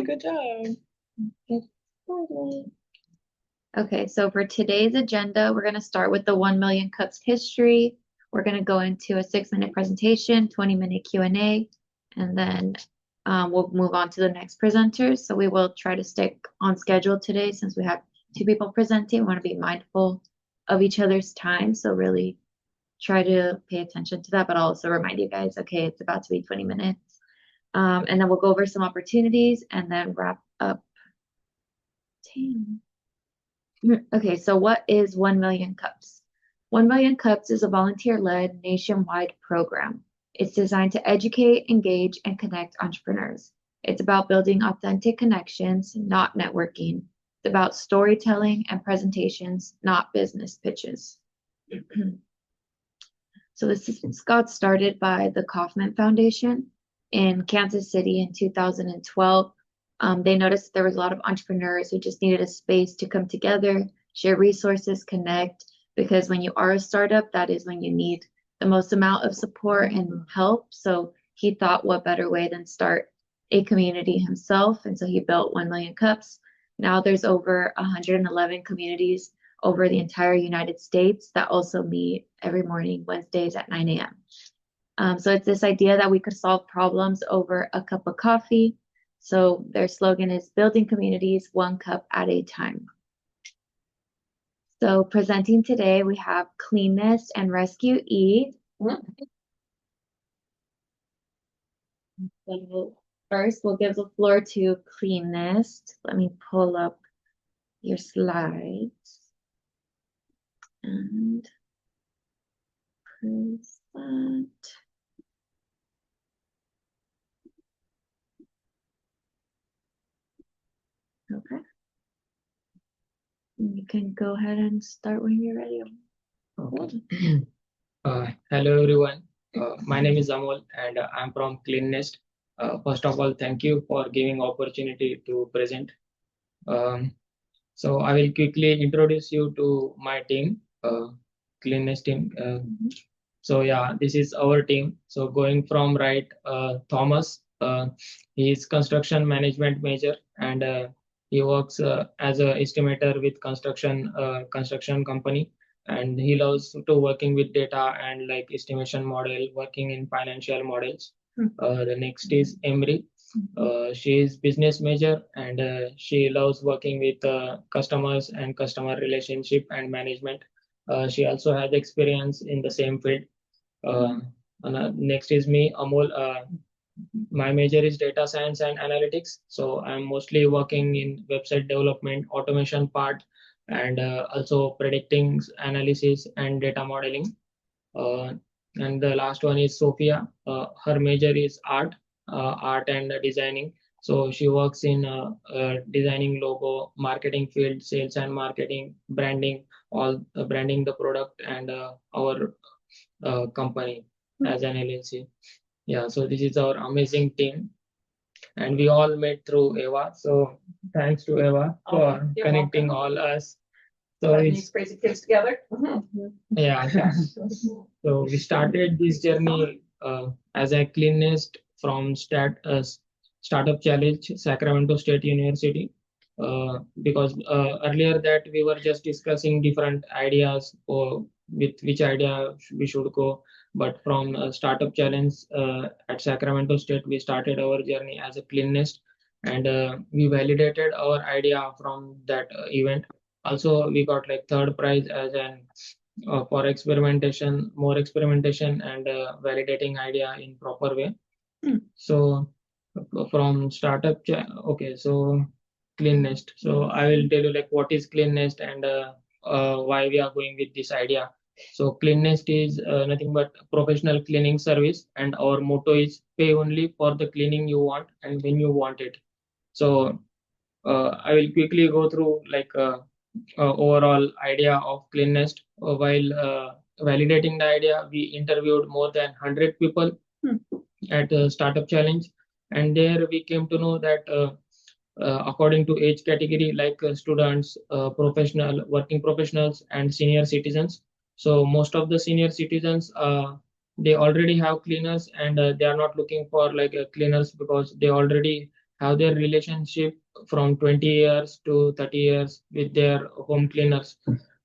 Good job. Get started. Okay, so for today's agenda, we're going to start with the 1 Million Cups history. We're going to go into a 6-minute presentation, 20-minute Q&A, and then we'll move on to the next presenters. So we will try to stick on schedule today since we have 2 people presenting. We want to be mindful of each other's time. So really try to pay attention to that, but I'll also remind you guys, okay, it's about to be 20 minutes. And then we'll go over some opportunities and then wrap up. Okay, so what is 1 Million Cups? 1 Million Cups is a volunteer-led nationwide program. It's designed to educate, engage, and connect entrepreneurs. It's about building authentic connections, not networking. It's about storytelling and presentations, not business pitches. So this got started by the Kauffman Foundation in Kansas City in 2012. They noticed there was a lot of entrepreneurs who just needed a space to come together, share resources, connect, because when you are a startup, that is when you need the most amount of support and help. So he thought, what better way than start a community himself? And so he built 1 Million Cups. Now there's over 111 communities over the entire United States that also meet every morning, Wednesdays at 9 a.m. So it's this idea that we could solve problems over a cup of coffee. So their slogan is building communities 1 cup at a time. So presenting today, we have Cleanness and Rescue E. So first, we'll give the floor to Cleanness. Let me pull up your slides and present. Okay. You can go ahead and start when you're ready. Okay. Hello everyone. My name is Amol and I'm from Cleanness. First of all, thank you for giving opportunity to present. So I will quickly introduce you to my team, Cleanness team. So yeah, this is our team. So going from right, Thomas, he is construction management major and he works as an estimator with construction company, and he loves to working with data and like estimation model, working in financial models. The next is Emery. She is business major and she loves working with customers and customer relationship and management. She also has experience in the same field. Next is me, Amol. My major is data science and analytics. So I'm mostly working in website development, automation part, and also predicting analysis and data modeling. And the last one is Sophia. Her major is art and designing. So she works in designing logo, marketing field, sales and marketing, branding, all branding the product and our company as an LLC. Yeah, so this is our amazing team, and we all met through Eva. So thanks to Eva for connecting all us. So These crazy kids together. yeah. So we started this journey as a Cleanness from startup challenge, Sacramento State University. Because earlier that we were just discussing different ideas or with which idea we should go. But from startup challenge at Sacramento State, we started our journey as a Cleanness, and we validated our idea from that event. Also, we got like third prize as an for experimentation, more experimentation and validating idea in proper way. So from startup, okay, so Cleanness. So I will tell you like what is Cleanness and why we are going with this idea. So Cleanness is nothing but professional cleaning service, and our motto is pay only for the cleaning you want and when you want it. So I will quickly go through like overall idea of Cleanness. While validating the idea, we interviewed more than 100 people at Startup Challenge, and there we came to know that according to age category, like students, working professionals, and senior citizens. So most of the senior citizens, they already have cleaners, and they are not looking for like cleaners because they already have their relationship from 20 years to 30 years with their home cleaners.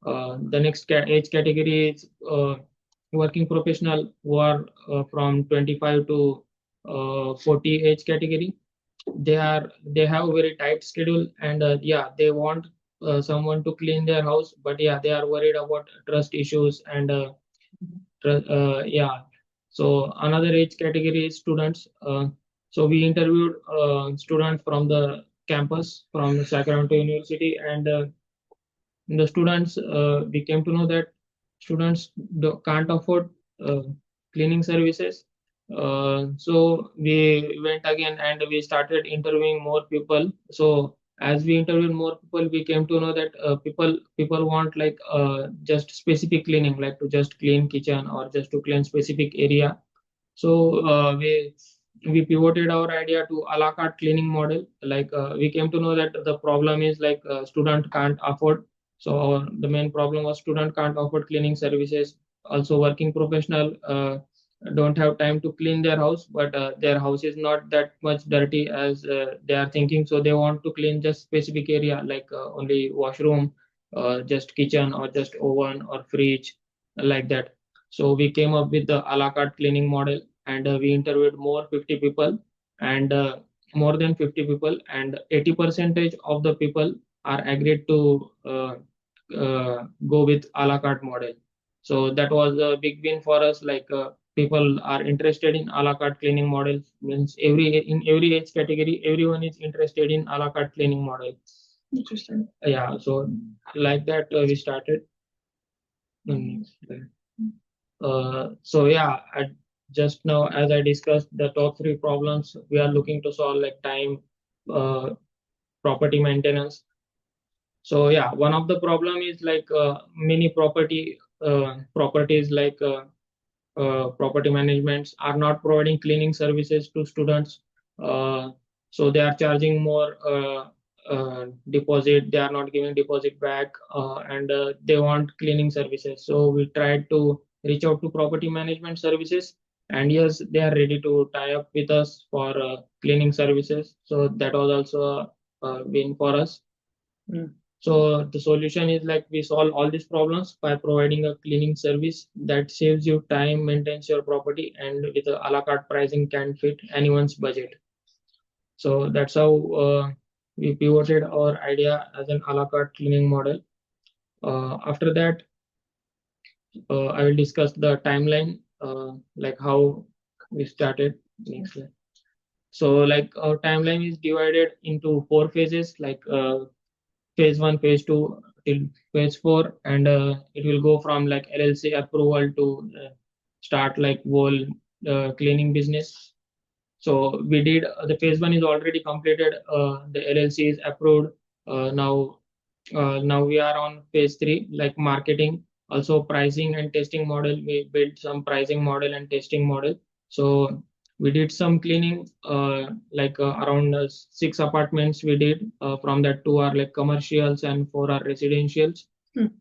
The next age category is working professional who are from 25 to 40 age category. They have a very tight schedule, and yeah, they want someone to clean their house, but yeah, they are worried about trust issues and yeah. So another age category is students. So we interviewed students from the campus from Sacramento University, and the students, we came to know that students can't afford uh, cleaning services. So we went again and we started interviewing more people. So as we interviewed more people, we came to know that people want like just specific cleaning, like to just clean kitchen or just to clean specific area. So we pivoted our idea to a la carte cleaning model. Like we came to know that the problem is like student can't afford. So the main problem was student can't afford cleaning services. Also, working professional don't have time to clean their house, but their house is not that much dirty as they are thinking. So they want to clean just specific area like only washroom, just kitchen or just oven or fridge, like that. So we came up with the a la carte cleaning model, and we interviewed more 50 people, and more than 50 people, and 80 percentage of the people are agreed to go with a la carte model. So that was a big win for us. Like people are interested in a la carte cleaning models. Means in every age category, everyone is interested in a la carte cleaning model. Interesting. Yeah. So like that we started. Mm. So yeah, just now as I discussed the top three problems we are looking to solve, like time, uh, property maintenance. So yeah, one of the problem is like many properties like property managements are not providing cleaning services to students. Uh, so they are charging more deposit. They are not giving deposit back, and they want cleaning services. So we tried to reach out to property management services, and yes, they are ready to tie up with us for cleaning services. So that was also a win for us. So the solution is like we solve all these problems by providing a cleaning service that saves you time, maintains your property, and with a la carte pricing can fit anyone's budget. So that's how we pivoted our idea as an a la carte cleaning model. After that, I will discuss the timeline, like how we started. Next slide. So like our timeline is divided into four phases, like phase one, phase two till phase four, and it will go from like LLC approval to start like whole cleaning business. So we did the phase one is already completed. The LLC is approved. Now we are on phase three, like marketing, also pricing and testing model. We built some pricing model and testing model. So we did some cleaning, like around six apartments we did. From that, two are like commercials and four are residentials.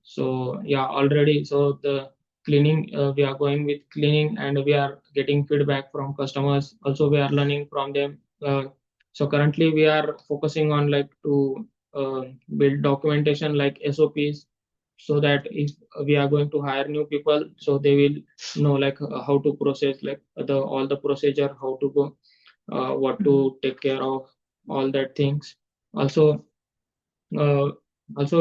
So yeah, already. So the cleaning, we are going with cleaning, and we are getting feedback from customers. Also, we are learning from them. So currently, we are focusing on like to build documentation like SOPs, so that if we are going to hire new people, so they will know like how to process like the all the procedure, how to go, what to take care of, all that things. Also, uh,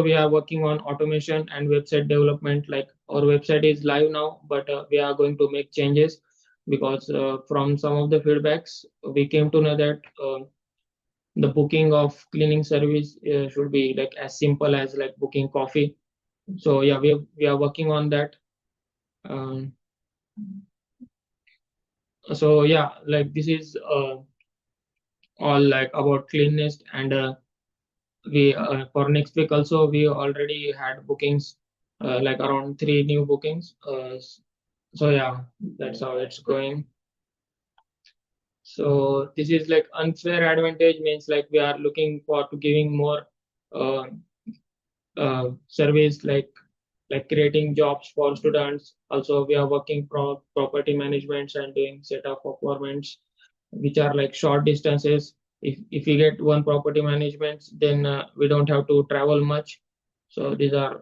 we are working on automation and website development. Like our website is live now, but we are going to make changes because from some of the feedbacks, we came to know that the booking of cleaning service should be like as simple as like booking coffee. So yeah, we are working on that. Um, so yeah, like this is all like about cleanness, and we for next week also we already had bookings, like around three new bookings. So yeah, that's how it's going. So this is like unfair advantage, means like we are looking for to giving more uh, service, like creating jobs for students. Also, we are working property management and doing set of apartments which are like short distances. if we get one property management, then we don't have to travel much. So these are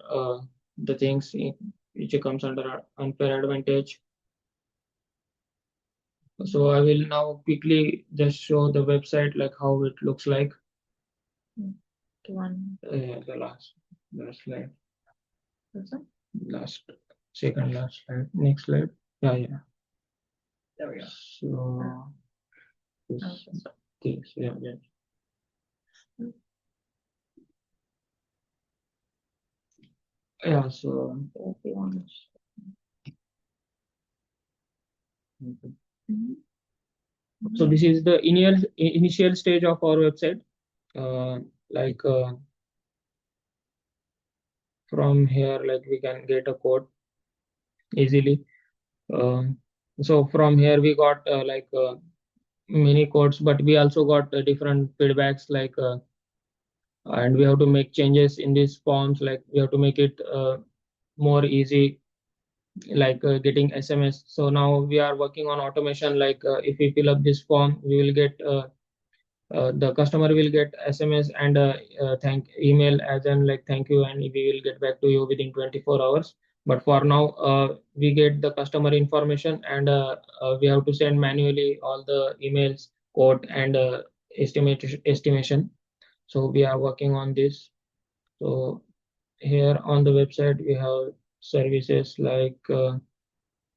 the things which comes under our unfair advantage. So I will now quickly just show the website, like how it looks like. The one. The last slide, This one? last slide, next slide. Yeah. There we go. So this, yeah. Yeah, so If you want. so this is the initial stage of our website. Like from here, like we can get a code easily. So from here we got like many codes, but we also got different feedbacks, like and we have to make changes in these forms, like we have to make it more easy, like getting SMS. So now we are working on automation, like if we fill up this form, we will get the customer will get SMS and thank email as in like thank you, and we will get back to you within 24 hours. But for now, we get the customer information, and we have to send manually all the emails, quote, and estimation. So we are working on this. So here on the website we have services like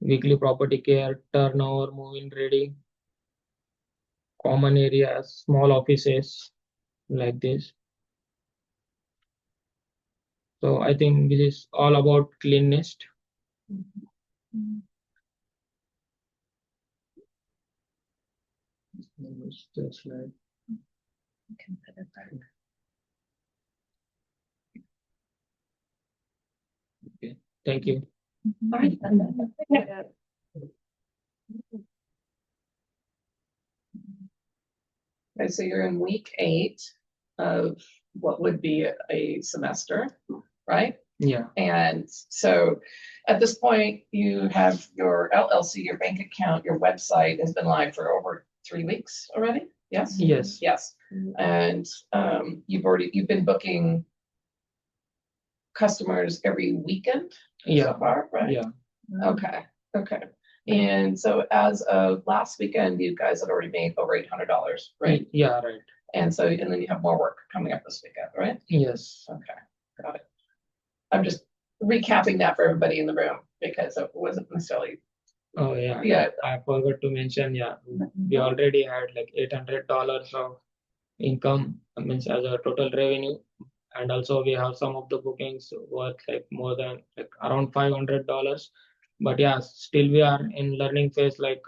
weekly property care, turnover, move-in ready, common areas, small offices, like this. So I think this is all about cleanness. The slide. Okay, thank you. All right. Okay, so you're in week 8 of what would be a semester, right? Yeah. And so at this point, you have your LLC, your bank account, your website has been live for over 3 weeks already? Yes? Yes. Yes. And you've been booking customers every weekend Yeah. so far, right? Yeah. Okay. And so as of last weekend, you guys had already made over $800, right? Yeah, right. And then you have more work coming up this weekend, right? Yes. Okay, got it. I'm just recapping that for everybody in the room because it wasn't necessarily. Oh yeah. Yeah. I forgot to mention, we already had like $800 of income, means as a total revenue, and also we have some of the bookings worth like more than like around $500. But yeah, still we are in learning phase, like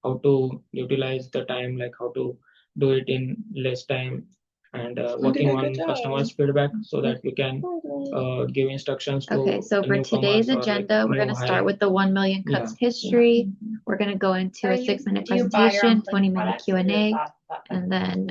how to utilize the time, like how to do it in less time, and working doing a on good job. customers' feedback so that we can give instructions to Okay, so for newcomers today's or, like, agenda, we're new gonna start hiring. with the 1 million cups history. We're gonna go into a 6-minute presentation, 20-minute Q&A, and then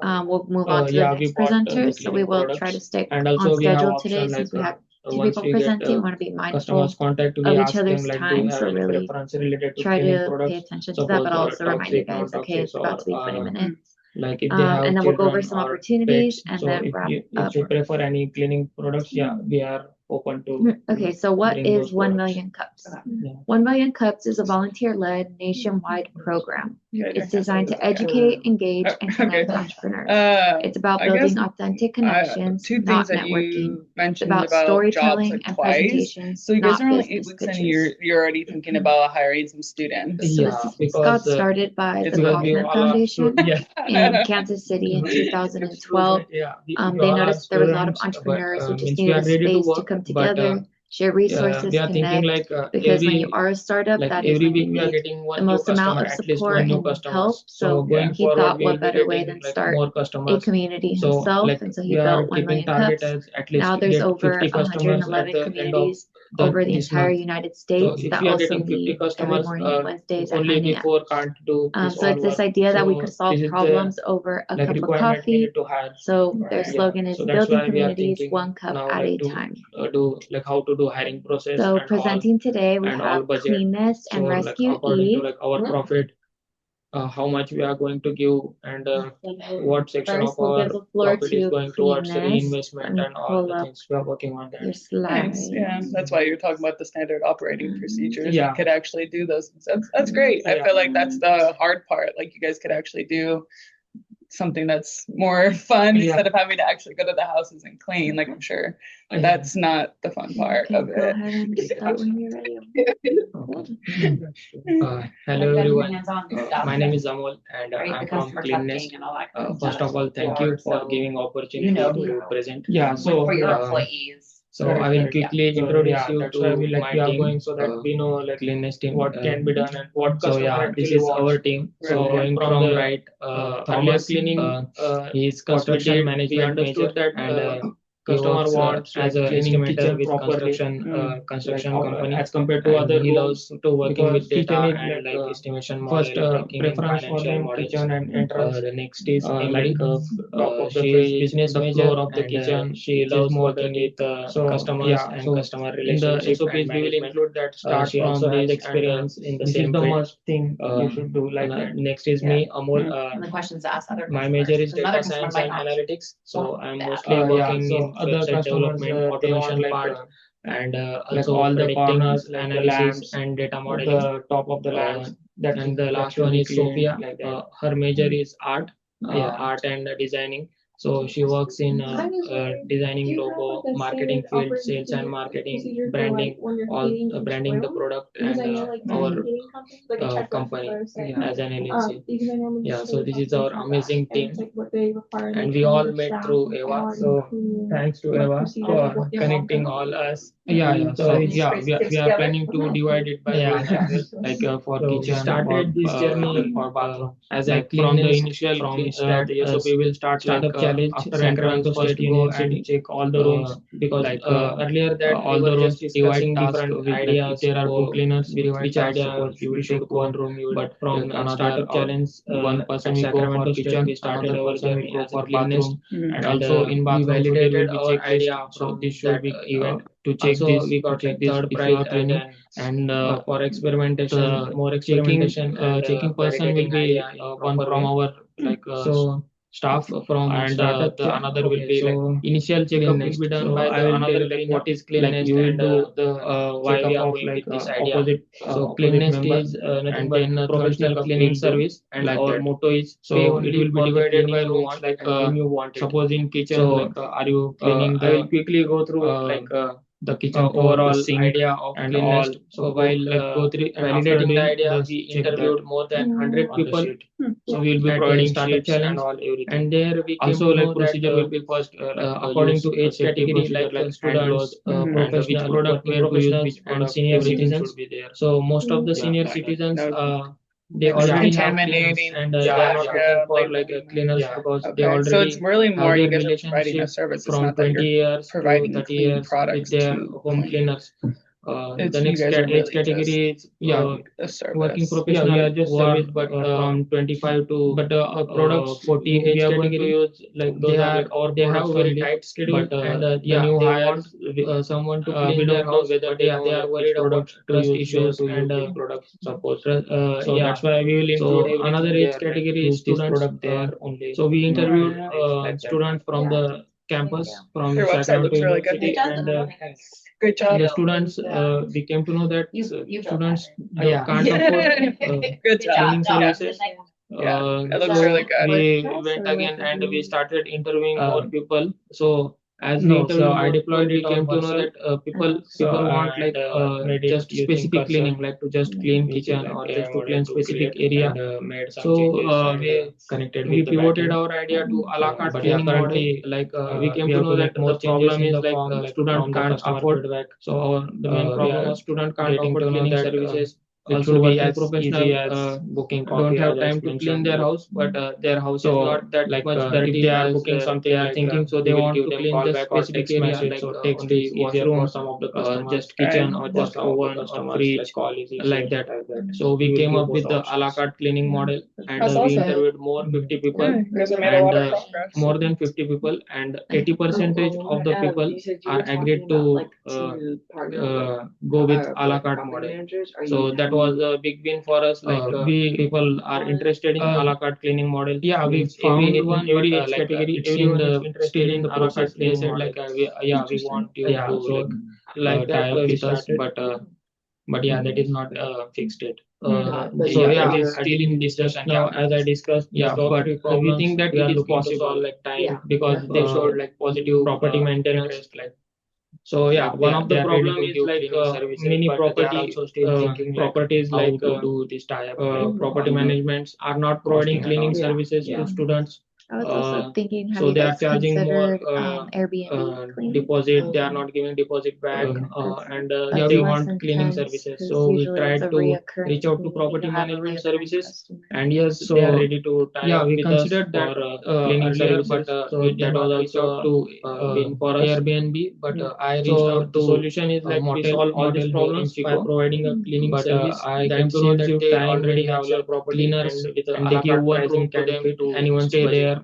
we'll move on to the Yeah, we next bought the presenter. So we cleaning will try to products, stick and on also we have schedule option today like since we have two once people we get presenting. Want to be mindful customers contact, we of each ask them other's like, do time, you have so any really preference related to try cleaning to pay products, attention to that, but suppose also remind you toxic, guys, okay, non-toxic, it's about to be 20 or minutes. like if they have And then we'll go over children some or opportunities pets. and So then if wrap you up. prefer any cleaning products, yeah, we are open to Okay, so what bring those is 1 products. Million Cups? Yeah. 1 Million Cups is a volunteer-led nationwide program. It's designed to educate, engage, and connect entrepreneurs. It's about I guess, building authentic connections, two not things that networking. you It's mentioned about jobs storytelling like and twice. presentations, So you guys not are only 8 business weeks in, pitches. you're already thinking about hiring some students. So Yeah, this got because started by it's the because we Kaufman all are Foundation yeah. in Kansas City in 2012. Yeah, we They all are noticed there was a lot of students, entrepreneurs who but just means we needed are a ready to space to work, come but together, share resources, we are thinking connect. like Because when you every are a startup, like that is every when you week we are need getting the one new most amount customer, of at least support one new and customers. help. So So going he forward, thought we will what be better way getting than like start more a customers. community So himself, like and so he we are built 1 keeping Million target Cups. as at least Now there's get over 50 customers at 111 the end of communities over the this entire month. United So States if that we are also getting 50 meet every customers, morning, Wednesdays at only 9 we a.m. 4 can't do this So all it's this work. idea that we could So solve this is the problems over a like cup of requirement we coffee. need to hire. So their Yeah, slogan is so that's building why we are communities thinking one cup now at like a to time. do like how to do hiring process So and all, presenting today, we and all have budget. Cleanness So and like Rescue according to E. like our profit, how much we are going to give, and what section First, of we'll our give the floor profit is to going towards Cleanness. reinvestment Let me and all pull the up things we are working on that. your Nice, slides. yeah, that's why you're talking about the standard operating procedures. Yeah. You could actually do those. That's great. I Yeah. feel like that's the hard part. Like you guys could actually do something that's more fun Yeah. instead of having to actually go to the houses and clean. Like I'm sure that's not the fun part Okay, of go it. ahead and start when you're ready. Hello everyone. My name is Amol, and I'm from Cleanness. First of all, thank you for giving opportunity to present. Yeah, so For your uh, employees. So I will quickly introduce yeah, you that's to why we my we are team, going so that we know like Cleanness team. what can be done and what So customer yeah, this actually is our wants. team. Right. So going From from the, right, earlier Thomas, cleaning, he is what we construction did, we management understood major, that, and he customer works wants, as like, a cleaning estimator kitchen with properly, construction like, company, as compared to and other he rooms, loves to working because with data kitchen is and like, estimation first model, working in preference for financial them, models. kitchen and entrance. The next is Like, Emily. top of the She face, is business the major, floor of the and kitchen. She which is loves more working the with so customers yeah, and so customer in the relationship SOPs and we will management. include that start She from also has this, and experience in the this is same the field. must thing you should do like that. Next is me, Amol. And the questions to ask other My customers. major is Because another data customer science might and not analytics. So want I'm that. mostly Yeah, working so in other website customers, development, they automation want like, part, and like also all the predicting corners, like the analysis lamps, and data modeling. the top of the lamps. And the that last should one be is clean Sophia. like that. Her major is art, Yeah. art and designing. So she works in designing logo, marketing field, sales and marketing, branding, all branding the product and our company as an LLC. Yeah, so this is our amazing team, and we all met through Eva. So Thanks to Eva for connecting all us. yeah. So yeah, we are planning to divide it by Yeah. rooms as well. Like, for So we kitchen, started this journey for bathroom. as Like a from the cleanness initial from the SOP will start startup like, challenge after Sacramento entrance State first go University. and check all the rooms, Because like, earlier that all we the were rooms just divide discussing task different with, like, if ideas there are two cleaners, with divide which task. idea Suppose you we will should take go. one room, you will But from take another, startup or challenge, one person at will go for Sacramento State, kitchen, we started another our person will journey go as a for cleanness, bathroom, and and also in we bathroom today validated will be our checklist. idea So from this should that be event. to check Also, this, we to got check like this third if you prize are cleaning, and for experimentation. the More checking experimentation, and checking person will validating be idea in one proper from way. our like, So staff, from and startup the another will okay, be like so initial checkup will cleanness. be done So by I the will another tell like cleaner. what is Like cleanness you will and do the why we checkup are of going like, with this idea. opposite Cleanness member, is nothing and but then professional checkup cleaning will do service, and like our that. motto is So pay it only will be for the divided cleaning by you rooms, want like, and when you want it. suppose in kitchen, So like, are you cleaning I will quickly go through like, the kitchen floor, the overall sink idea of and cleanness. all. So While like go through, and after validating the doing idea, this, we check that interviewed more than 100 on the people sheet. So we'll be at providing startup sheets challenge, and all everything. and there we came Also, to like know that procedure will be first, according use to age safety category, procedure like like hand students, gloves, and which professional, product working where to use, professionals, which and product, senior everything citizens. should be there. So most of the Yeah, senior like that. citizens, No, they Like already have contaminating. cleaners, and Yeah, they are not yeah. looking for like labeling. cleaners Yeah. because they Okay, so it's already really more have you their guys are providing a relationship service. It's from not that 20 you're years to providing 30 clean years with products their to home clean. cleaners. It's The you next guys are age really category is Yeah. a working service. Yeah, we professional are just who service, are but from 25 to but products 40 we age are going to category. use, like They those are are like our they have products very only. tight schedule, But and the yeah, new they hires, want someone to we clean their don't know house, whether but they yeah, know they are like which worried about products to trust use, where issues to use and which products. Suppose. So yeah. that's why we will So include everything another age there, like category is use this students. product there only. So we interviewed Like that. students from the campus from Your website Sacramento looks really good. University, and Great job. the students we came to know that students can't afford Good job. cleaning Yeah. services. Yeah, it looks So really good. we went again and we started interviewing more people. So as we No, interviewed so I more deployed people, we it on came to know Vercel. that people want like made it just using specific cursor, cleaning, like to just clean which is kitchen like or AI just to model clean to specific create, area. and made some So changes, and we connected we with the pivoted backend. our idea to a la carte But yeah, cleaning model. currently, Like we came we to have know to that make more the changes problem in is the like form, like student from the can't customer afford. feedback. So the main We problem are was student can't getting afford to know cleaning that services. it Also, should be working as professional easy as booking don't coffee, have as I time to clean mentioned. their house, but their house is So, not that like, much if dirty they are as booking something they are like, thinking. So we they will want give to them clean call just back or specific text area, message, like so text only is easier for washroom, some of the customers. just kitchen, or For just some of the oven or customers, fridge, like call is like easier, that. like that. So we We will came give up both with the a la options. carte cleaning model, and That's we awesome. interviewed more 50 people, Yeah, you guys have made a and lot of progress. more than 50 people, and 80% of the people are agreed to go with a la carte model. So that that was a big win for us. Like people are interested in a la carte cleaning model. Yeah, we found one in every age category. Everyone is interested in the process. They said like, we want you to tie up with us, but yeah, that is not fixed yet. So yeah, it is still in discussion now, as I discussed. Yeah, but we think that it is possible, like time, because they showed like positive property maintenance, like. So yeah, one of the problem is like many properties like to do this tie-up. Property managements are not providing cleaning services to students. I was also thinking, have So you they are guys charging more considered Airbnb cleaning? deposit. They are not giving deposit back, and That's they less want cleaning intense, services. 'cause So we usually tried it's a to reoccurring reach out to thing. property You'll have a management reoccurring services, customer. and yes, they are ready to tie up with us that for cleaning services. But so that was also to win for us. Airbnb, but I reached out to the solution is like we solve all these problems by providing a cleaning service. I can see that they already have like cleaners and they give one room to them to anyone stay there,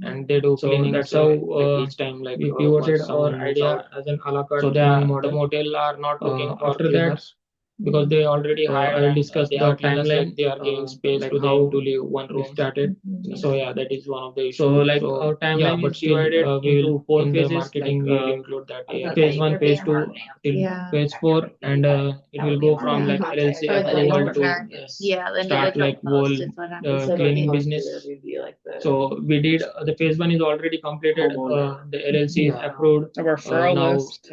and they do cleaning. That's how each time like we pivoted our idea as an a la carte. So the motel are not looking for cleaners because they already hired. I'll discuss the timeline. Like they are giving space like to them to live one room. Started. So yeah, that is one of the issues. So like our timeline is divided into four phases. Marketing will include that phase one, phase two, till Yeah. phase four, and it will go from like LLC Or the approval to start individual like whole post is what I'm cleaning thinking. business. So we did the phase one is already completed. The LLC is approved. A referral Now, list.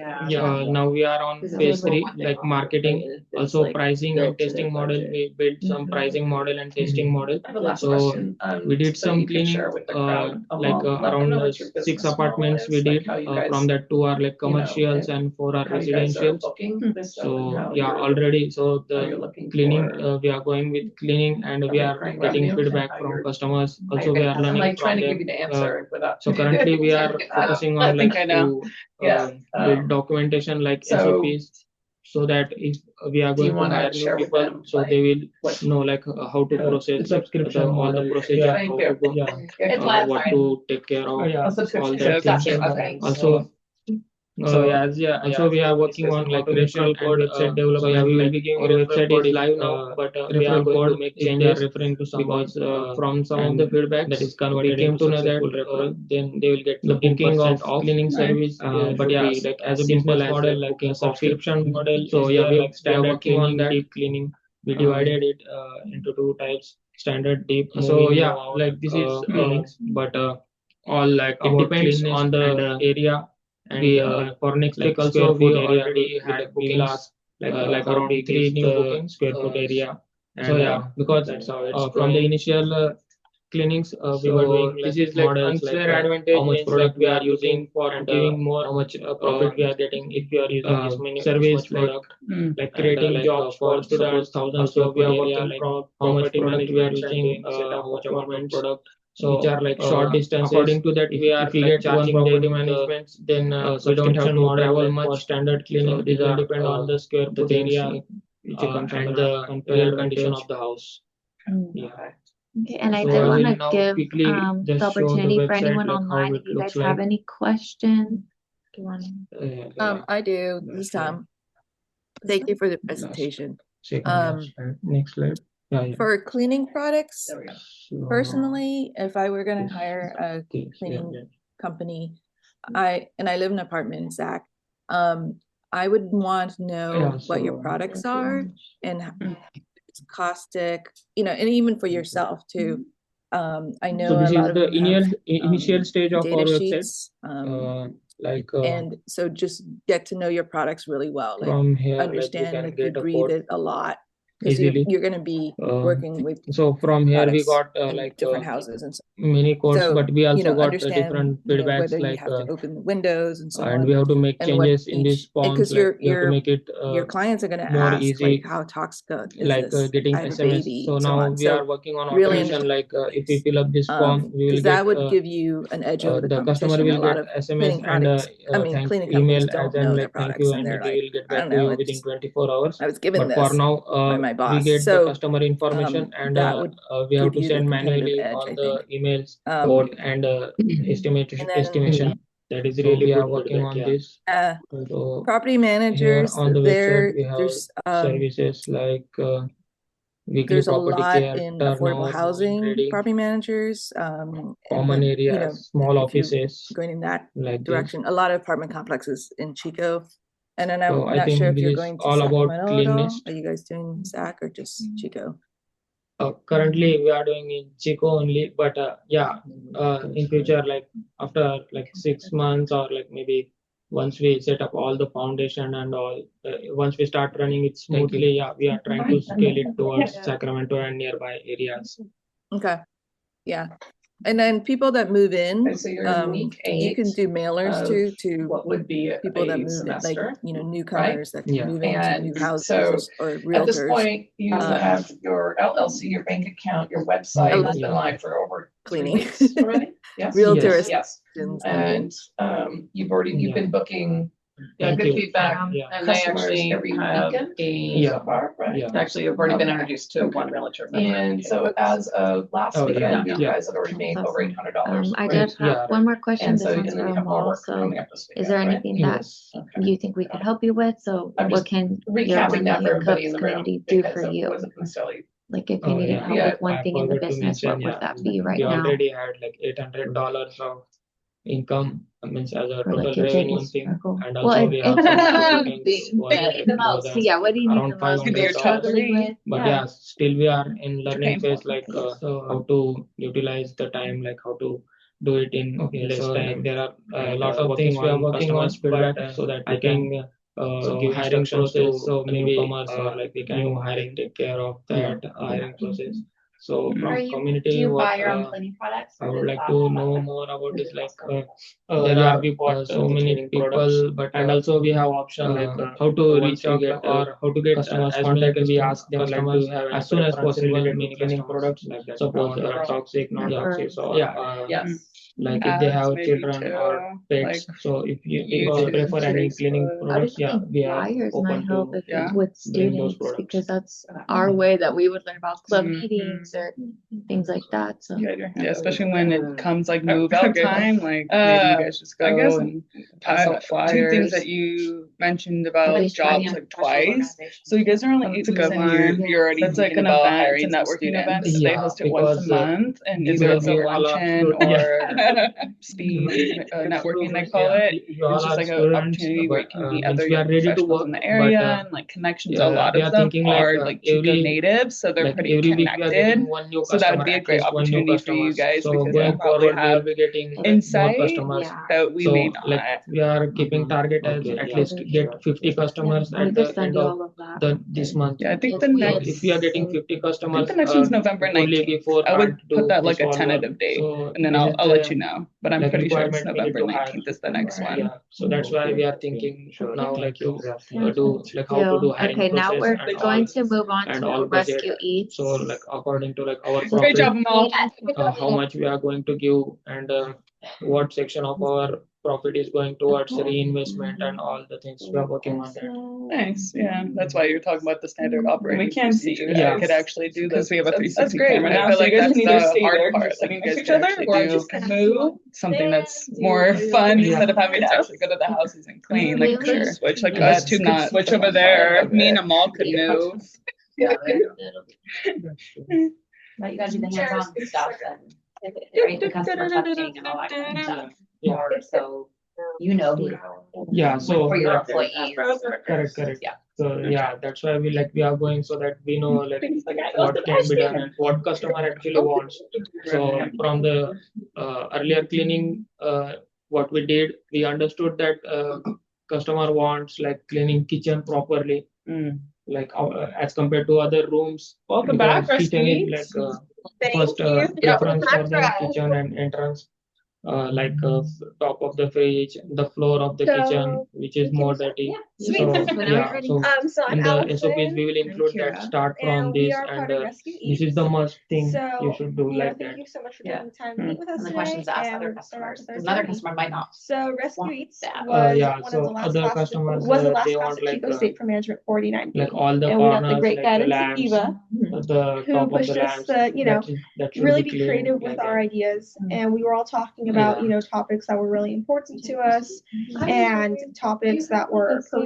now we are on phase three, like marketing, also pricing and testing model. We built some pricing model and testing model. I have a last So question. we did that some you can cleaning, share with the crowd like along. Let them around know what your 6 business model apartments we is, like did. how you guys, From that, 2 are like you know, commercials and 4 are how you guys are residentials. booking this stuff and So how yeah, you're, already. So how you're the looking cleaning, for we are going with cleaning, and we are recurring getting revenue and feedback how from you're, customers. how Also, you're we gonna, are I'm learning like trying from to give them. you the answer without. So currently, we are focusing on like I know. to build documentation like So, SOPs, so that if we are do you going to wanna hire new share with people, them, so like, they will what- know like how to process subscription all the model. procedure, Thank how you. to go, It's last what time. to take care of, Yeah. A subscription. all that Gotcha, things. okay. Also, so yeah, also we are working on like referral code website development. So yeah, we will be giving our website is live now, but we are going to make changes referring to someone, because from some of the feedbacks that is converted, we came to know that then they will get the booking of cleaning service. But yeah, like as a business model, like a subscription model. So yeah, we are working on that. Deep cleaning, we divided it into 2 types: standard, deep. So yeah, like this is cleanings, but all like it depends on the area. And we for next week also we already had bookings like around 3 new bookings square foot area. And so yeah, because that's how it's from the initial cleanings we were doing like this is like unfair advantage, how much product we are using for and giving more, how much profit we are getting if we are using this many service product, like creating jobs for students, thousands of we are working from how much product we are using, how much apartments product. So which are like short distances. According to that, if we get one property management, then we don't have to travel much for standard cleaning. So these are depend on the square foot area and the real condition of the house. Yeah. Okay, and I So did I want will to now give quickly the just show the opportunity for website, anyone like how online, it if you guys looks have like. any questions. Do you want I do. This time. Thank you for the presentation. Second Um, last slide. Next slide. Yeah. For cleaning products, There we go. So, personally, if I were gonna hire a okay, cleaning company, I live in an apartment in Sac. I would want to know what your products are and it's caustic, and even for yourself too. I know So this a lot is of the them have, initial stage of data our website. sheets, and so just get to know your products really well. Like from here, understand, like you can you get a breathe quote it a lot because easily. you're going to be working with So from here we products got in like different houses and so. many quotes, So, but we also got understand, different feedbacks whether you like have to open the windows and so and on. we have to make And what changes in these each, forms, because like we have to make it your clients are going to more ask easy, like, how toxic is like this? getting I have a SMS. baby, So and so now on. we So are working on really automation, like if we fill up this form, we will because get that would give you an edge over the customer competition. will A lot get of SMS cleaning and products, thank cleaning email companies don't as in know like their thank products, you, and and they're we like, will get I back don't to know, you within 24 hours. I was given But this for now, by my we boss. get the So customer information, and that would we have give to you the send competitive manually edge, all I the think. emails, quote, and And then estimation. That is really we are working on this. So property here managers, on the website we have there's services like weekly there's a property lot care, in turnover, affordable housing trading, property managers. And common then, areas, small if you're offices going in that like this. direction, a lot of apartment complexes in Chico. And then So I'm I not sure think if you're this is going to all about Sacramento at all. cleanness. Are you guys doing Sac or just Chico? Currently we are doing in Chico only, but in future, like after like 6 months or like maybe once we set up all the foundation and all, once we start running it smoothly, we are trying to scale it towards Sacramento and nearby areas. Okay. Yeah. And then people that move in, Okay, so you're a week you can 8 do mailers of too to what would be people that a move in, like, semester. newcomers that can Yeah. move into new And houses so or at this realtors. point, you have your LLC, your bank account, your website has been live for over 3 Cleaning. weeks already. Yes. Realtors. Yes. And you've been booking Thank good you. feedback. Yeah. And they actually every weekend so far, right? Yeah. Actually, you've already been Okay. introduced to one realtor. And so as of last Oh, yeah. weekend, you Yeah. guys had already made over $800. I right? did have Yeah. one more question. And This so, and one's then for you have more Amal. work So coming up this is weekend, there right? anything that Yes. Okay. you think we could help you with? So I'm what just can your recapping that for Million everybody in Cups the room community do because for it you? wasn't necessarily. Like if you Oh, needed yeah. help with one I thing in the forgot to business, what mention, would that be right we now? already had like $800 of income, means as a Or total like your revenue biggest thing, struggle? and Well, also we have some bookings what do you need the more most? than Yeah, what do you need around the most? Could be your $500. top Struggling three. with? But Yeah. still we are in you're learning paying for. phase, like so how to utilize the time, like how to do it in less time. There are a lot of things we are working on feedback so that I can give hiring process, so maybe newcomers or like we can new hiring take care of that hiring process. So from community work, I would like to know more about this. Like there are we bought so many people, but and also we have option like how to reach out or how to get customers contact. We ask them like to have as soon as possible many cleaning products, like that. Suppose toxic, non-toxic, so Yes. like if they have Maybe children too, or pets. like So if you YouTube, prefer any cleaning Facebook. products, I think we are flyers open might help to if Yeah. with bring those students products. because that's our way that we would learn about club Mhm. meetings or things like that. So Yeah, especially when it comes like move out time, like maybe you guys just go I guess and pass out flyers. Two things that you mentioned about Nobody's trying jobs to like twice. So you guys are only 8 weeks in. You're already That's like thinking an about event, hiring it's a networking student. event. They Yeah, host it once a because, month, and these either are it's a we all are luncheon students. or speed networking they call it. It's just like an opportunity where you can meet other we are ready to professionals work, in the area but and like connections. A lot we of are them thinking are like like Chico every natives, so they're like pretty every week we are connected. getting one new So that customer, would be a at great least one new opportunity for you customers. guys So because going you'll probably forward, we'll have be getting like more insight customers. that we So may not. like we are keeping target as at least get 50 customers I at the just send end you of all of that. this month. Yeah, I think If the we- next, If we are getting 50 I customers, think the next one's November only 19th. before I would can't do put that like this a all tentative work. date, So and then this I'll is let the, you know. But I'm like, pretty sure it's requirement we need November to hire. 19th is the next one. Yeah, so that's why we are thinking now like to do like how to do hiring Okay, now process we're and going all, to move on and to all budget. Rescue Eats. So like according to like our Great profit, job, Amal. how much we are going to give, and what section of our profit is going towards reinvestment and all the things we are working on that. Nice, yeah. That's why you're talking about the standard operating. We can see procedure. you I guys. could actually do Because this. we have a That's 360 great. camera I now, feel so like you guys that's can either the stay hard there, part. just Like sitting you guys next to can each other, actually or do just kind of move something that's more fun Yeah. instead of having to actually go to the houses and clean. Like Really? sure. switch. Like Us us two two could could switch over there. Me and Amal could Yeah. move. Yeah. But you gotta do the hands-on stuff and right, the customer touching and all that kind of stuff. Yeah. Or so you know who to Yeah, so for your yeah, employees. correct. Yeah. So yeah, that's why we are going so that we know like what can be done and what customer actually wants. So from the earlier cleaning, what we did, we understood that customer wants like cleaning kitchen properly, like as compared to other rooms. Welcome because back, kitchen is Rescue like first preference for the kitchen and entrance. Like top of the fridge, the floor of the kitchen, which is more dirty. So yeah, so in the SOPs we will include that start from this, and this is the must thing you should do like that. Thank you so much for Yeah. taking the time to meet with us And the today. questions to ask and other we'll start our customers, because Thursday another meeting. customer might not. So Rescue want Eats that. was Yeah, one of so the last other classes, customers, was the last they class want of like Chico State for Management 49B. like all the and we got the corners, great like guidance the of lamps, Eva, the who top of pushed the us lamps, to, that should really be be clean creative like with our that. ideas. And we were all talking about, topics that were really important to us and topics that were personal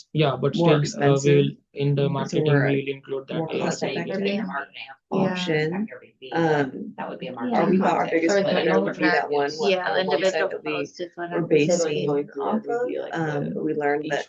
just Yeah, but more still, we expensive. will in the So marketing we're we will include that. more cost effective Yeah. option. That would be a Yeah. We thought our biggest Or the winner would be that one Yeah, website individual that we posts is what were I'm basing saying. off of. But we learned that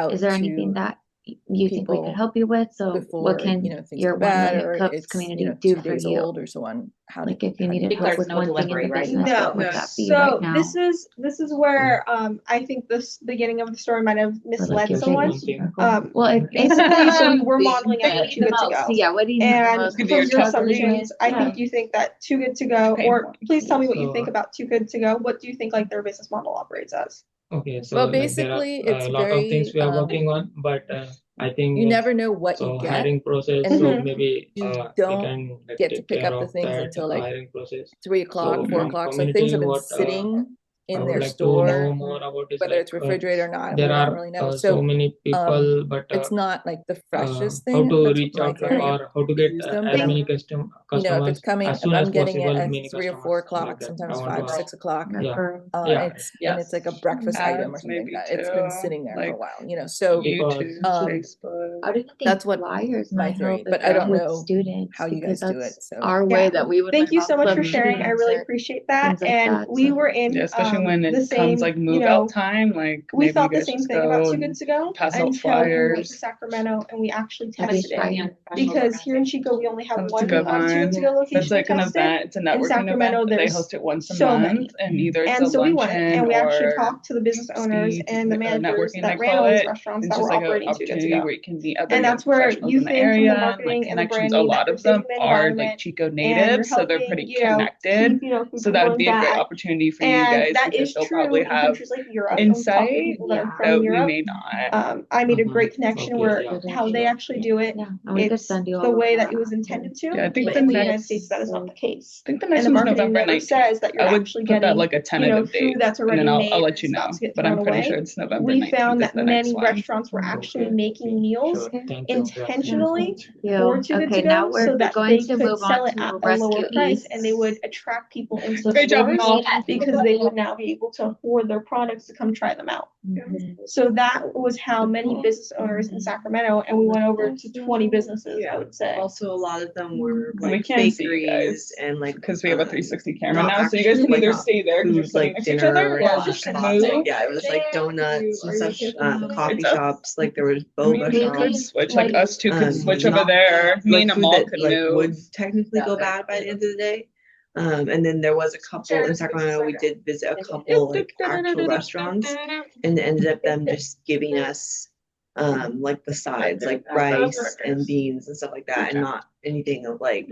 out is there anything to that you think we could people help you with? So before, what can you know, things your go bad, 1 Million or Cups it's, community you know, do 2 for days you? old or so on. How Like if you how do needed think help there's with no one thing in delivery the right business, now. what would No, that be so right now? this is where I think this beginning of the story might have Or like misled your someone. biggest struggle? Well, if Basically, so we were What modeling do you out need Too the Good to most? Go. yeah, what do you need the And most? from Could be your your top three. assumptions, I think you think that Too Good to Go, Okay. or please tell me what you So- think about Too Good to Go. What do you think like their business model operates as? Okay, so Well, like there are basically, a it's lot of things very, we are working on, but I think you never know what so you get. hiring process. and So Mhm. maybe you we don't can like get to take pick care up the of things that until like hiring process. 3 o'clock, So 4 from o'clock. So things community, have been what sitting I in would their like to know store, more about is whether like it's refrigerated or not, we there don't are really know. so So many people, but it's not like the freshest how thing. to That's reach my out like, theory. or how to get Use them, as but I'm, many you know, if it's customers coming, as if soon I'm as getting it possible, at many 3 or customers 4 like o'clock, that. I sometimes want 5, to 6 o'clock, yeah yeah and it's like a breakfast item or Ads something maybe that it's been too, sitting there for a like while, you know. So YouTube, Facebook. I do think that's what flyers my might theory, help but if I don't with know students how you because guys do it. that's So our way Yeah. that we would Thank learn you about so much club for sharing. I meetings really or appreciate that. things like And that. we So were in Yeah, especially when the it comes same, like you move know, out time, like we maybe thought you the guys same just thing about go 2 and Goods Ago pass out until we went to flyers. Sacramento and we actually At least tested try it. it. Because here in Chico, we only have That's a one good 2 one. Goods Ago That's location like to an test it. event. It's a In networking Sacramento, event. They there's host it once a so month, many. and either it's And a so we went luncheon and we actually or talked to the business owners speed and the managers networking, that they ran call all these it. restaurants It's that just were like an operating 2 Goods opportunity Ago. where you can meet other And young that's where professionals you in the think from the area and like marketing and the connections. A branding that lot you're of them saving the are like environment Chico and you're natives, so they're helping, pretty you know, connected. keep, you know, food So from that would going be a great bad. opportunity for you And guys that because is they'll true probably in have countries like Europe. When we talk to insight people that are that from we Europe, may not. I made a Mhm. great connection Okay, where yeah. how they actually do it, Yeah, and we could it's send you all the of way that that it was after. intended to. Yeah, I think But the in the next, United States, that is not the case. I think the And next the one's marketing November never 19th. says that you're I would actually put that getting, like a you know, tentative date, food that's and already then made I'll and let you it's know. about to get But thrown I'm pretty away. sure it's November We 19th found is that the next many one. restaurants were actually making meals Okay. Thank you. intentionally Yeah. for 2 Goods Okay, now Ago so we're that going they to could move sell on it to at a Rescue lower price East. and they would attract people into the Great job, stores Nicole. because they would now be able to afford their products to come try them out. So that was how many business owners in Sacramento, and we went over to 20 businesses, I would say. Also, a lot of them were And we like can see you bakeries guys and like because we have a 360 camera not now, so you guys actually, can either not stay there because you're food, sitting like next to each dinner other, or slash just shops. move. Yeah, it was like donuts and such, coffee It's us. shops. Like there was I mean, boba we shops. could switch, like us two could switch over not there. Me like and food Amal that could like move. would technically go bad by the end of the day. And then there was a couple in Sacramento. We did visit a couple like actual restaurants, and it ended up them just giving us like the sides, like rice and beans and stuff like that, and not anything of like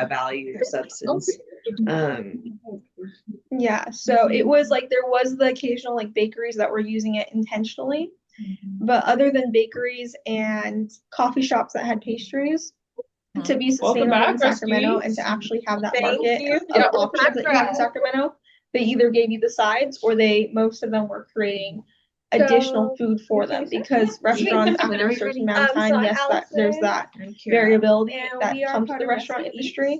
value or substance. Yeah, so it was like there was the occasional like bakeries that were using it intentionally, but other than bakeries and coffee shops that had pastries, to be sustainable back, in Sacramento Rescues. and to actually have that Thank market you. of Yeah, options that you have in Sacramento, they either gave you the sides or most of them were creating additional food for them because restaurants after a certain amount of time, yes, there's that variability that comes with the restaurant industry,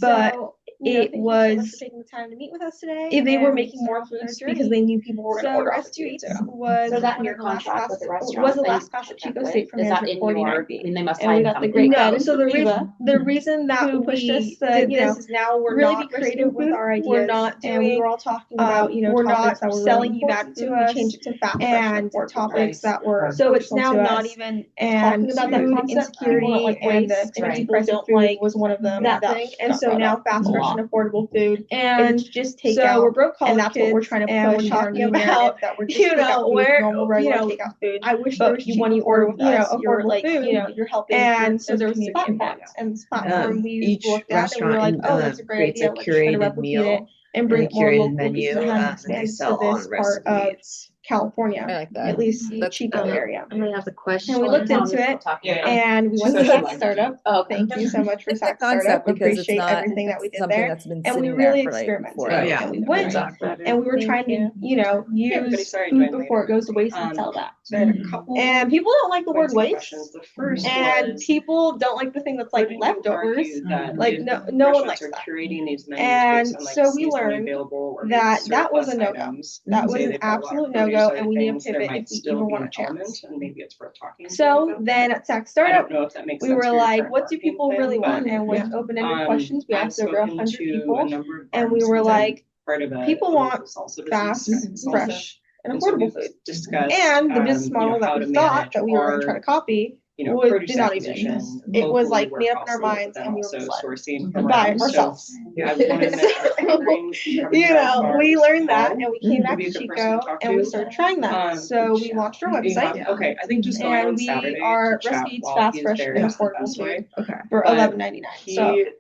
but it was taking the time to meet with us today. if they were making more foods because they knew people were going to order off the 2 Goods Ago. Was So that in one your of the last contract with the class- restaurant? was the that last you class at contract Chico with? State for Is that management in your, 49B. I mean, they must And we sign got the something. great No, guidance so from Eva, the reason that who we pushed us to, did you know, this is now we're really not be creative with food. our ideas. We're not And we doing, were all talking about, you know, we're topics not that were selling really you bad important food. to We us changed it to fast, fresh, and affordable topics foods. that were So it's personal now to not us. even Talking about that food concept, insecurity people don't like and waste, the right? fancy People priced don't food like was one of them that that thing. and so now fast, fresh, and affordable food And is just takeout. so we're broke college and that's what we're kids, trying to and push. we're Is our talking new about, narrative that we're just you know, takeout food, where, normal, you regular know, takeout food. I wish there But was when you order with us, you're affordable like, food, you know, you're helping. and so as a there was this community platform, impact. and this platform we Each looked at and we were restaurant like, oh, that's a great creates idea. a Let's try to curated replicate meal it and bring and it more curated local menu, because it and hasn't they expanded sell to on this part of recipes. California, I like that. at least That's Chico good. area. I have a question. And we looked into it, and we went to Sac Startup. Oh, Thank you so much for It's a Sac Startup. concept We because it's appreciate not everything that we did something there. that's been And we sitting really there for like experimented. 4 Oh, years. yeah. And we went Exactly. and we were Thank trying to, you know, use food before it goes to waste and sell that. And people don't like the word waste. And people don't like the thing that's like leftovers. Like no one likes that. And so we learned that that was a no-go. That was an absolute no-go, and we need to pivot if we even want a chance. So then at Sac Startup, we were like, what do people really want? And with open-ended questions, we asked over 100 people, and we were like, people want fast, fresh, and affordable food. And the business model that we thought that we were going to try to copy did not even exist. It was like made up in our minds, and we were misled by ourselves. You know, we learned that, and we came back to Chico, and we started trying that. So we launched our website, and we are Rescue Eats Fast, Fresh, and Affordable Food for $11.99. So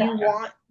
you want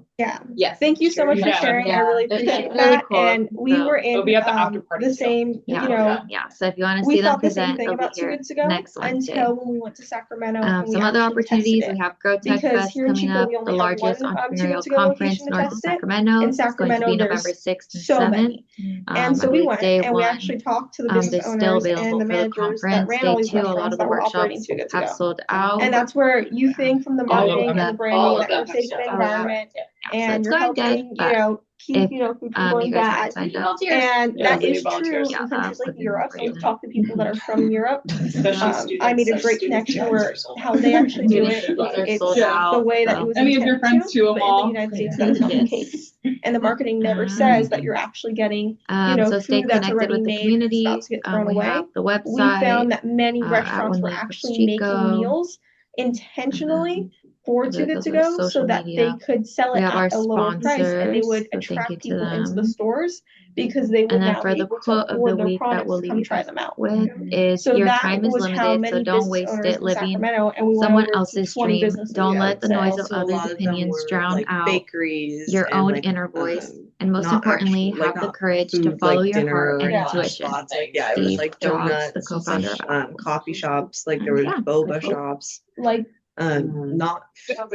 So Yeah. Yes. Thank you so much for Yeah. sharing. I really It's appreciate really that. cool. And we So- were in It'll be at the after party the too. same, Yeah. you know, Yeah, so if you want to we see them thought the same present, thing they'll be about 2 here weeks ago next Wednesday. until when we went to Sacramento and we Some other actually tested opportunities, it. we have Grow Tech Because Fest here in coming Chico, up, we the only had largest one 2 entrepreneurial weeks ago conference location to north of test it. Sacramento. In It's going to Sacramento, be November there's 6th and so 7th. many. And so I we believe went day and we one, actually talked to the business is still owners available and the for the managers that conference. ran Day all these 2, a lot restaurants of the that were operating workshops 2 weeks have ago. sold out. And that's where you think from the All of marketing them. and the branding All of that you're them have safe sold in the out. environment So and it's you're going good, helping, you but know, keep, if, food from you going guys bad. haven't signed up. And Yeah, that we need is true volunteers. in countries like put them Europe. for We've you. talked to people that are from Europe. Especially I made a students, great students connection and where parents are how they actually do it, Students are it's sold the out, way that so. it was Any of your intended friends to, to them but in the all? United States, that is not the Yes. case. And the marketing never says that you're actually getting, So stay food that's connected already with the made, community. about to get thrown We away. have the We website. found that many at restaurants were Million Cups actually making Chico. meals intentionally for Too Good those To are Go so social that they media. could sell We it have our at a lower price, and they sponsors, would so thank you attract to people into the them. stores because they would And then now for be the able to quote of the afford their week that products we'll to leave come you try guys them out. with is So your that time is was how limited, so many don't business waste owners it in living Sacramento, and we went someone over to else's 20 dream. businesses. Don't Yeah, let the noise of Also, a others' lot of them opinions were, drown like, out bakeries your and, own like, inner voice. And most not importantly, actual, like, have the not courage to food, follow like, your dinner heart and Yeah. intuition. spots. Like, yeah, it was Steve like Jobs, donuts, the co-founder of Apple. coffee shops. Like, And there was yeah, boba I hope- shops. like Not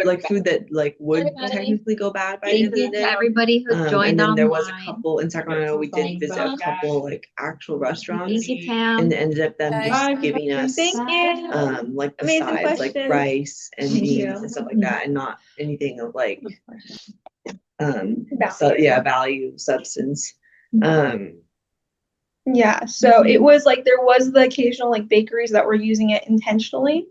like food that like would technically go bad by the end Thank of the you to day. everybody who joined And then online. there was a couple in Sacramento. We did visit a couple like actual restaurants, Thank you, Tam. and it ended up them just Bye. giving us thank you. like the Amazing sides, like questions. rice and Thank beans you. and stuff like that, and not anything of like Value. so yeah, value, substance. Yeah, so it was like there was the occasional like bakeries that were using it intentionally,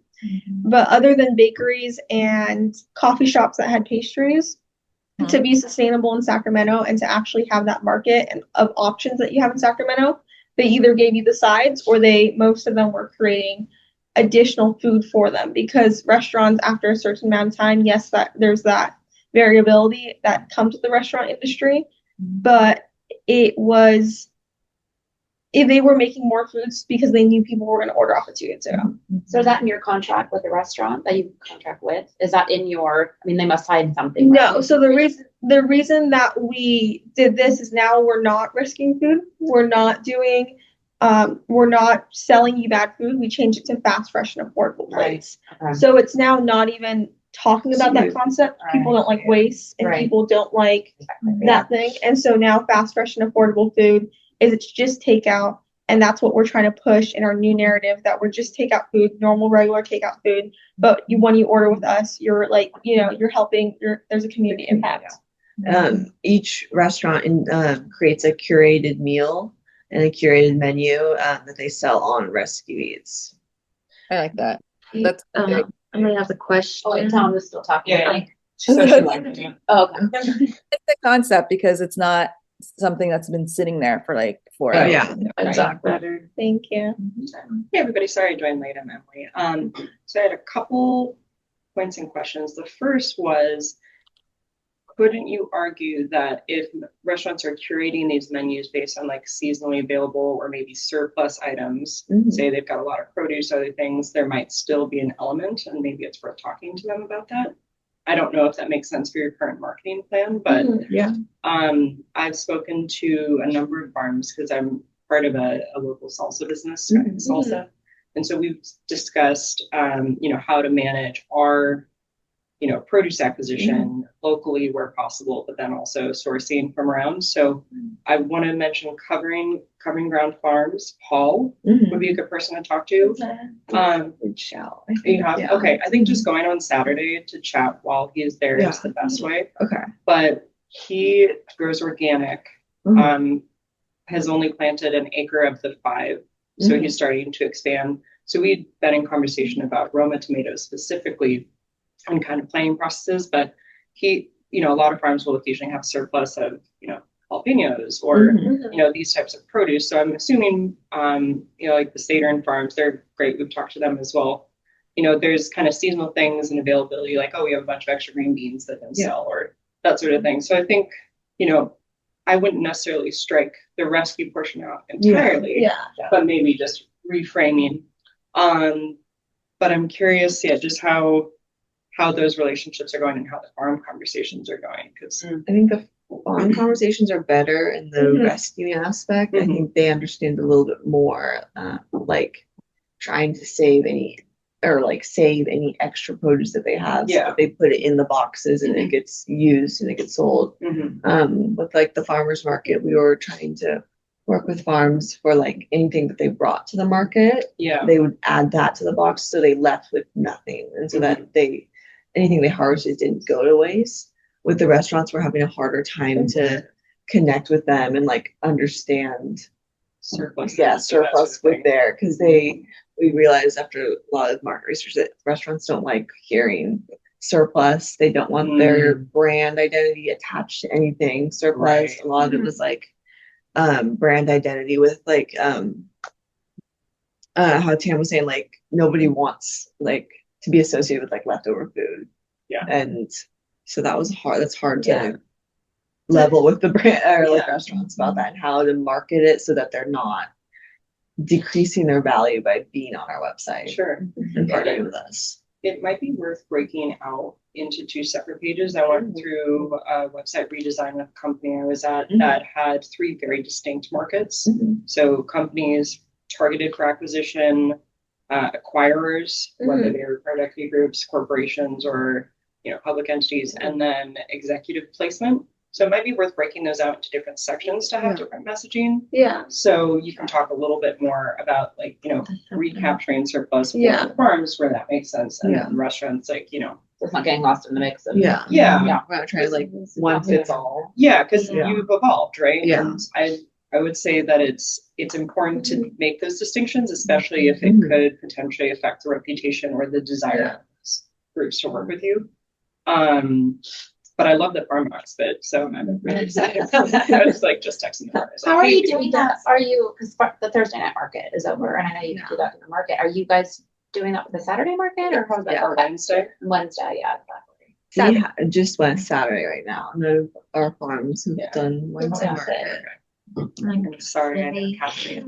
but other than bakeries and coffee shops that had pastries, to be sustainable in Sacramento and to actually have that market and of options that you have in Sacramento, they either gave you the sides or most of them were creating additional food for them because restaurants after a certain amount of time, yes, that there's that variability that comes with the restaurant industry, but it was if they were making more foods because they knew people were going to order off of Too Good To Go. So is that in your contract with the restaurant that you contract with? Is that in your, I mean, they must hide something. No, right? so the reason that we did this is now we're not risking food. We're not selling you bad food. We changed it to fast, fresh, and affordable plates. Okay. So it's now not even talking about that concept. People don't like waste and people don't like that thing. And so now fast, fresh, and affordable food is it's just takeout. And that's what we're trying to push in our new narrative that we're just takeout food, normal, regular takeout food. But when you order with us, you're like, you're helping, there's a community impact. Each restaurant creates a curated meal and a curated menu that they sell on Rescue Eats. I like that. That's Emily has a question. Oh, wait, Tom was still talking. Yeah. Like, So she liked it. oh, okay. it's a concept because it's not something that's been sitting there for like 4 hours. Yeah, Exactly. Thank you. Hey, everybody, sorry I joined late, I'm Emily. So I had a couple points and questions. The first was, couldn't you argue that if restaurants are curating these menus based on like seasonally available or maybe surplus items, say they've got a lot of produce, other things, there might still be an element and maybe it's worth talking to them about that? I don't know if that makes sense for your current marketing plan, but I've spoken to a number of farms because I'm part of a local salsa business, salsa. And so we've discussed, how to manage our, produce acquisition locally where possible, but then also sourcing from around. So I want to mention covering ground farms. Paul would be a good person to talk to. Okay. I think just going on Saturday to chat while he's there is the best way. Okay. But he grows organic, has only planted an acre of the 5. So he's starting to expand. So we've been in conversation about Roma tomatoes specifically and kind of planting processes, but he, a lot of farms will occasionally have surplus of, jalapenos or, these types of produce. So I'm assuming, like the Saturn farms, they're great. We've talked to them as well. There's kind of seasonal things and availability, like, we have a bunch of extra green beans that can sell or that sort of thing. So I think, I wouldn't necessarily strike the rescue portion out entirely, but maybe just reframing. But I'm curious, just how those relationships are going and how the farm conversations are going. Because I think the farm conversations are better in the rescue aspect. I think they understand a little bit more, like trying to save any extra produce that they have. So that they put it in the boxes and it gets used and it gets sold. With like the farmers market, we were trying to work with farms for like anything that they brought to the market. They would add that to the box so they left with nothing. And so that anything they harvested didn't go to waste. With the restaurants, we're having a harder time to connect with them and like understand surplus. Yeah, surplus with there because we realized after a lot of market research that restaurants don't like hearing surplus. They don't want their brand identity attached to anything surplus. A lot of it was like brand identity with like how Tam was saying, like nobody wants like to be associated with like leftover food. Yeah. And so that's hard to level with the brand or like restaurants about that and how to market it so that they're not decreasing their value by being on our website. Sure. And partnering with us. It might be worth breaking out into 2 separate pages. I went through a website redesign with a company I was at that had 3 very distinct markets. So companies targeted for acquisition, acquirers, whether they were private equity groups, corporations, or public entities, and then executive placement. So it might be worth breaking those out into different sections to have different messaging. Yeah. So you can talk a little bit more about like, recapturing surplus for farms where that makes sense. And then restaurants, like, It's not getting lost in the mix of We're not trying to like one fits all. Yeah, because you've evolved, right? Yeah. And I would say that it's important to make those distinctions, especially if it could potentially affect the reputation or the desire of groups to work with you. But I love the farm box bit, so I'm really excited about that. I was like just texting the farmers. How are you doing that? Are you, because the Thursday night market is over, and I know you can do that in the market. Are you guys doing that with the Saturday market, or how's that? Or Wednesday? Wednesday, yeah, exactly. Yeah, just went Saturday right now. None of our farms have done Wednesday market. I'm sorry, I didn't catch it.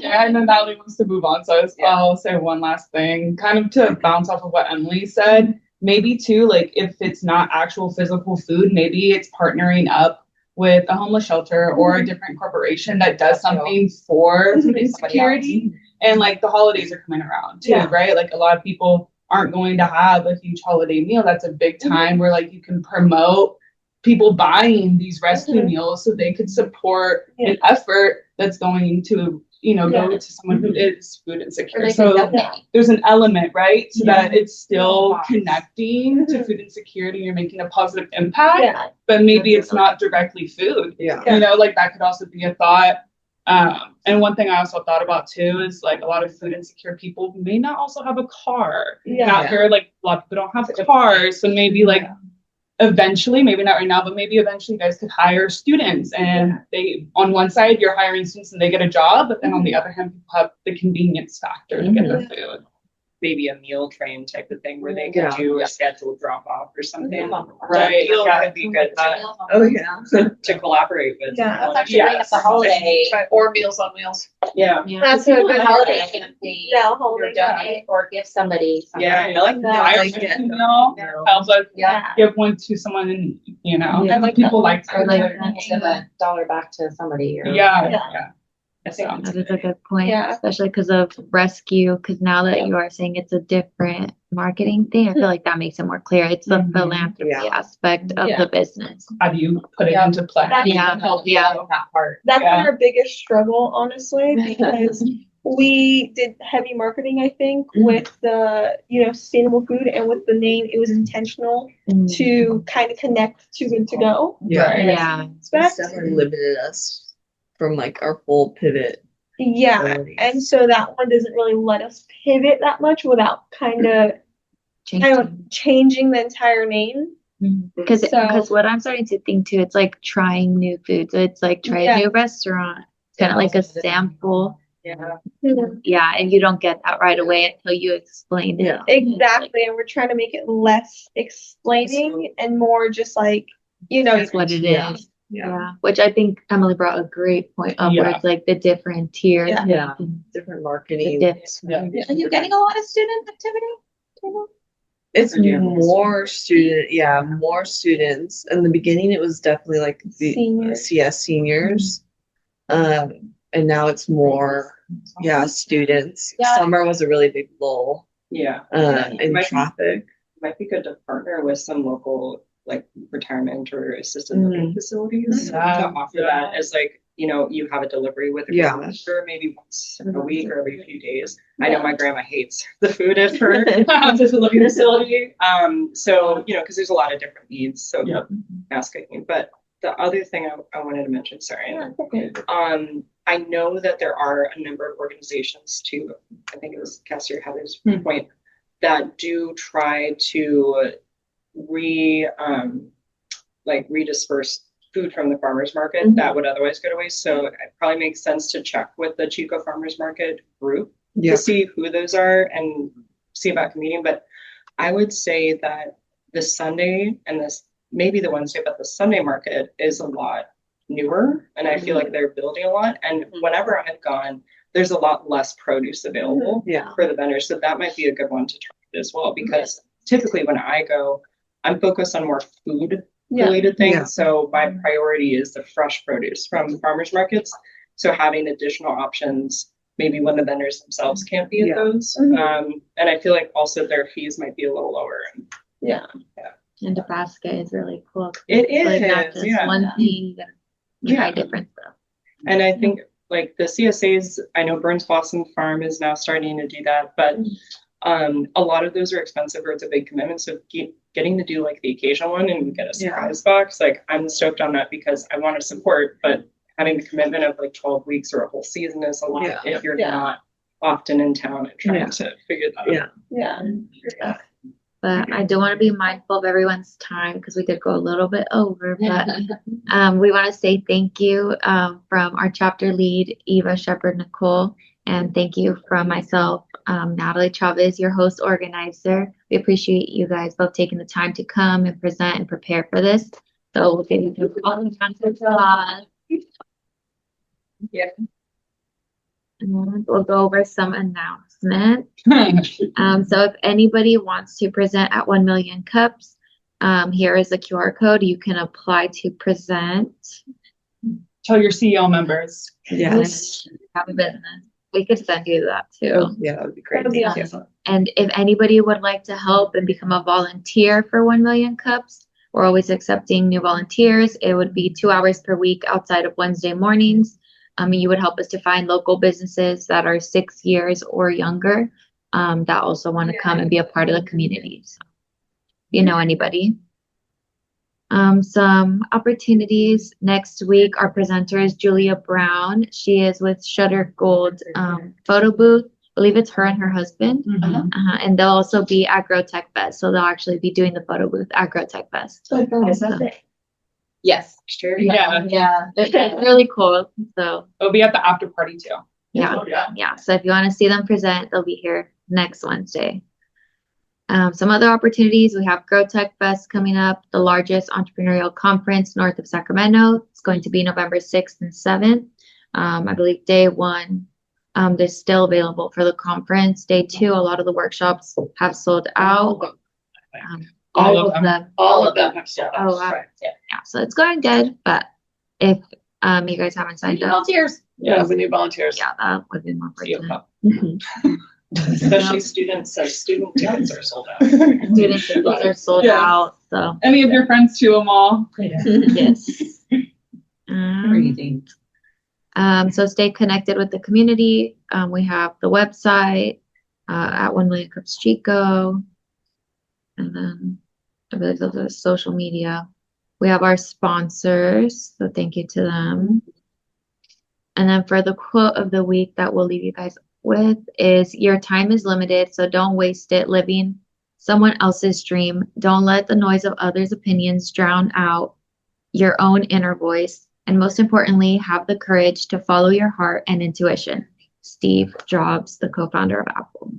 Yeah, and then Natalie wants to move on, so I'll say one last thing, kind of to bounce off of what Emily said. Maybe too, like if it's not actual physical food, maybe it's partnering up with a homeless shelter or a different corporation that does something for food insecurity. And like the holidays are coming around too, right? Like a lot of people aren't going to have a huge holiday meal. That's a big time where like you can promote people buying these rescue meals so they could support an effort that's going to go to someone who is food insecure. So there's an element, right? So that it's still connecting to food insecurity. You're making a positive impact, but maybe it's not directly food. Like that could also be a thought. And one thing I also thought about too is like a lot of food insecure people may not also have a car. Not here, like a lot of people don't have cars. So maybe like eventually, maybe not right now, but maybe eventually you guys could hire students and they, on one side, you're hiring students and they get a job, but then on the other hand, people have the convenience factor to get their food. Maybe a meal train type of thing where they could do a scheduled drop off or something. Right. That would be good to collaborate with. That's actually bring up the holiday. Or Meals on Wheels. Yeah. That's a good holiday. Holiday. Holiday. Donate or give somebody something. Yeah, I like that. I helps us give one to someone, and I like people that. like Or like give $1 back to somebody. Or, I think That is a good point, especially because of rescue. Because now that you are saying it's a different marketing thing, I feel like that makes it more clear. It's the philanthropy aspect of the business. How do you put it into play? that part. That's been our biggest struggle, honestly, because we did heavy marketing, I think, with the sustainable food, and with the name, it was intentional to kind of connect to Good to Go. It's definitely limited us from like our full pivot. And so that one doesn't really let us pivot that much without kind of changing the entire name. Because what I'm starting to think too, it's like trying new foods. So it's like try a new restaurant. It's kind of like a sample. And you don't get that right away until you explain it. Exactly. And we're trying to make it less explaining and more just like, That's what it is. Which I think Emily brought a great point up where it's like the different tiers. Different marketing. Are you getting a lot of student activity? It's more more students. In the beginning, it was definitely like the CS seniors. And now it's more, students. Summer was a really big lull. In traffic. Might be good to partner with some local like retirement or assisted living facilities to offer that as like, you have a delivery with a grandmother maybe once a week or every few days. I know my grandma hates the food at her assisted living facility. So, because there's a lot of different needs. So asking, but the other thing I wanted to mention, sorry. Yeah, it's okay. I know that there are a number of organizations too, I think it was Cassie or Heather's point, that do try to redisperse food from the farmers market that would otherwise go to waste. So it probably makes sense to check with the Chico Farmers Market group to see who those are and see about competing. But I would say that the Sunday and maybe the Wednesday, but the Sunday market is a lot newer, and I feel like they're building a lot. And whenever I've gone, there's a lot less produce available for the vendors. So that might be a good one to target as well, because typically when I go, I'm focused on more food related things. So my priority is the fresh produce from the farmers markets. So having additional options, maybe when the vendors themselves can't be at those. And I feel like also their fees might be a little lower. And Nebraska is really cool. It is, like not just one thing, different stuff. And I think like the CSAs, I know Burns Blossom Farm is now starting to do that, but a lot of those are expensive or it's a big commitment. So getting to do like the occasional one and get a surprise box, like I'm stoked on that because I want to support, but having the commitment of like 12 weeks or a whole season is a lot if you're not often in town and trying to figure that out. But I do want to be mindful of everyone's time because we did go a little bit over. But we want to say thank you from our chapter lead, Eva Shepherd-Nicole. And thank you from myself, Natalie Chavez, your host organizer. We appreciate you guys both taking the time to come and present and prepare for this. So we'll give you all the applause. And we'll go over some announcements. So if anybody wants to present at 1 Million Cups, here is the QR code. You can apply to present. Tell your CEO members. Yes. Have a business. We could send you that too. Oh, yeah, that would be great. That would be awesome. And if anybody would like to help and become a volunteer for 1 Million Cups, we're always accepting new volunteers. It would be 2 hours per week outside of Wednesday mornings. You would help us to find local businesses that are 6 years or younger that also want to come and be a part of the community. So, if you know anybody. Some opportunities next week. Our presenter is Julia Brown. She is with Shutter Gold photo booth. I believe it's her and her husband. And they'll also be at Growtech Fest. So they'll actually be doing the photo booth at Growtech Fest. Yes, sure. Yeah. It's really cool. So it'll be at the after party too. Yeah. So if you want to see them present, they'll be here next Wednesday. Some other opportunities, we have Growtech Fest coming up, the largest entrepreneurial conference north of Sacramento. It's going to be November 6th and 7th. I believe day 1, they're still available for the conference. Day 2, a lot of the workshops have sold out. All of them have sold out. Oh, wow. Right. Yeah, so it's going good. But if you guys haven't signed up, volunteers. Yeah, we need volunteers. Yeah, that would be more great. Especially students, so student tickets are sold out. Student tickets are sold out. So any of your friends to them all. Yes. So stay connected with the community. We have the website at 1 Million Cups Chico. And then I believe those are social media. We have our sponsors, so thank you to them. And then for the quote of the week that we'll leave you guys with is, your time is limited, so don't waste it living someone else's dream. Don't let the noise of others' opinions drown out your own inner voice. And most importantly, have the courage to follow your heart and intuition. Steve Jobs, the co-founder of Apple.